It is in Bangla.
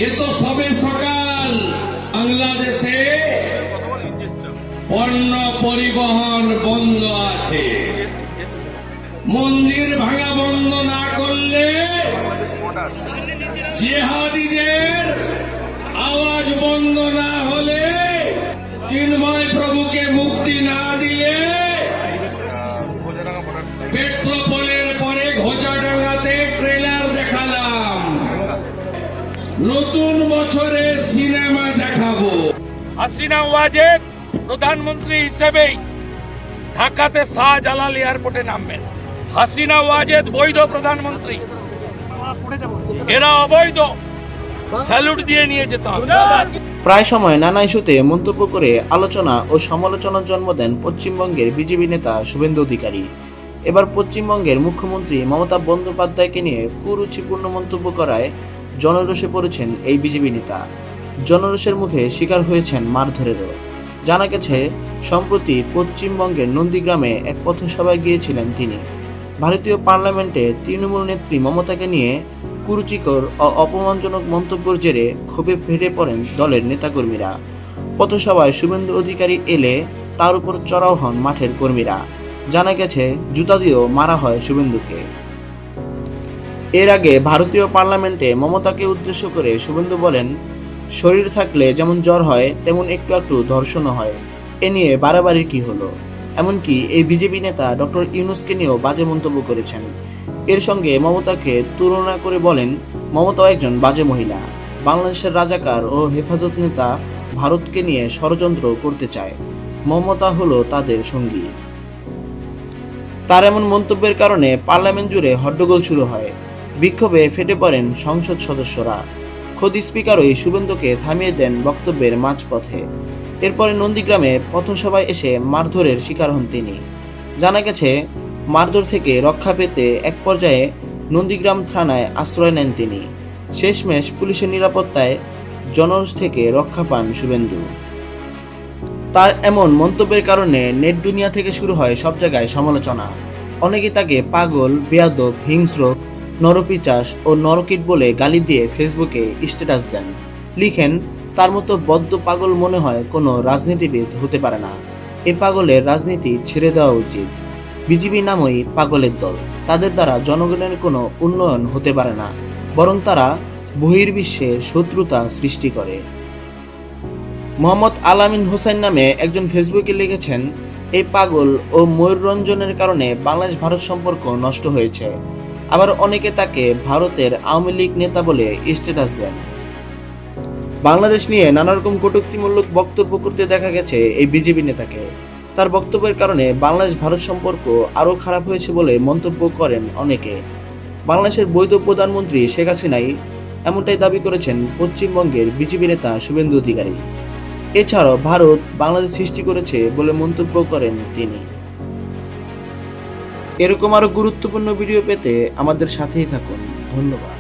এ তো সবে সকাল। বাংলাদেশে পণ্য পরিবহন বন্ধ আছে। মন্দির ভাঙা বন্ধ না করলে, জিহাদীদের আওয়াজ বন্ধ না হলে, চিন্ময় প্রভুকে মুক্তি না দিলে, পেট্রোপোলের পরে ঘোচাডাঙ্গাতে ট্রেলার দেখালাম, নতুন বছরে সিনেমা দেখাবো। হাসিনা ওয়াজেদ প্রধানমন্ত্রী হিসেবেই ঢাকাতে শাহজালাল এয়ারপোর্টে নামবেন। হাসিনা ওয়াজেদ বৈধ প্রধানমন্ত্রী, এরা অবৈধ, স্যালুট দিয়ে নিয়ে যেতে হবে। প্রায় সময় নানা ইস্যুতে মন্তব্য করে আলোচনা ও সমালোচনার জন্ম দেন পশ্চিমবঙ্গের বিজেপি নেতা শুভেন্দু অধিকারী। এবার পশ্চিমবঙ্গের মুখ্যমন্ত্রী মমতা বন্দ্যোপাধ্যায়কে নিয়ে কুরুচিপূর্ণ মন্তব্য করায় জনরোষে পড়েছেন এই বিজেপি নেতা। জনরোষের মুখে শিকার হয়েছেন মারধরেরও। জানা গেছে, সম্প্রতি পশ্চিমবঙ্গের নন্দীগ্রামে এক পথসভায় গিয়েছিলেন তিনি। ভারতীয় পার্লামেন্টে তৃণমূল নেত্রী মমতাকে নিয়ে কুরুচিকর ও অপমানজনক মন্তব্যের জেরে ক্ষোভে ফেটে পড়েন দলের নেতাকর্মীরা। পথসভায় শুভেন্দু অধিকারী এলে তার উপর চড়াও হন মাঠের কর্মীরা। জানা গেছে, জুতা দিয়েও মারা হয় শুভেন্দুকে। এর আগে ভারতীয় পার্লামেন্টে মমতাকে উদ্দেশ্য করে শুভেন্দু বলেন, শরীর থাকলে যেমন জ্বর হয় তেমন একটু একটু ধর্ষণও হয়, এ নিয়ে বাড়াবাড়ি কি হলো। এমনকি এই বিজেপি নেতা ডক্টর ইউনূসকে নিয়েও বাজে মন্তব্য করেছেন। এর সঙ্গে মমতাকে তুলনা করে বলেন, মমতাও একজন বাজে মহিলা। বাংলাদেশের রাজাকার ও হেফাজত নেতা ভারতকে নিয়ে ষড়যন্ত্র করতে চায়, মমতা হলো তাদের সঙ্গী। তার এমন মন্তব্যের কারণে পার্লামেন্ট জুড়ে হট্টগোল শুরু হয়। বিক্ষোভে ফেটে পড়েন সংসদ সদস্যরা। খোদ স্পিকারই শুভেন্দুকে থামিয়ে দেন বক্তব্যের মাঝপথে। এরপরে নন্দীগ্রামে পথসভায় এসে মারধরের শিকার হন তিনি। জানা গেছে, মারধর থেকে রক্ষা পেতে এক পর্যায়ে নন্দীগ্রাম থানায় আশ্রয় নেন তিনি। শেষমেশ পুলিশের নিরাপত্তায় জনরোষ থেকে রক্ষা পান শুভেন্দু। তার এমন মন্তব্যের কারণে নেট দুনিয়া থেকে শুরু হয় সব জায়গায় সমালোচনা। অনেকে তাকে পাগল, বেয়াদব, হিংস্র, নরপিচাস ও নরকিট বলে গালি দিয়ে ফেসবুকে স্ট্যাটাস দেন। লিখেন, তার মতো বদ্ধ পাগল মনে হয় কোনো রাজনীতিবিদ হতে পারে না। এ পাগলের রাজনীতি ছেড়ে দেওয়া উচিত। বিজেপি নামই পাগলের দল। তাদের দ্বারা জনগণের কোনো উন্নয়ন হতে পারে না, বরং তারা বহির্বিশ্বে শত্রুতা সৃষ্টি করে। মোহাম্মদ আলামিন হোসেন নামে একজন ফেসবুকে লিখেছেন, এই পাগল ও ময়ূররঞ্জনের কারণে বাংলাদেশ ভারত সম্পর্ক নষ্ট হয়েছে। আবার অনেকে তাকে ভারতের আওয়ামী লীগ নেতা বলে স্ট্যাটাস দেন। বাংলাদেশ নিয়ে নানা রকম কটূক্তিমূলক বক্তব্য করতে দেখা গেছে এই বিজেপি নেতাকে। তার বক্তব্যের কারণে বাংলাদেশ ভারত সম্পর্ক আরও খারাপ হয়েছে বলে মন্তব্য করেন অনেকে। বাংলাদেশের বৈধ প্রধানমন্ত্রী শেখ হাসিনাই এমনটাই দাবি করেছেন পশ্চিমবঙ্গের বিজেপি নেতা শুভেন্দু অধিকারী। এছাড়াও ভারত বাংলাদেশ সৃষ্টি করেছে বলে মন্তব্য করেন তিনি। এরকম আরও গুরুত্বপূর্ণ ভিডিও পেতে আমাদের সাথেই থাকুন। ধন্যবাদ।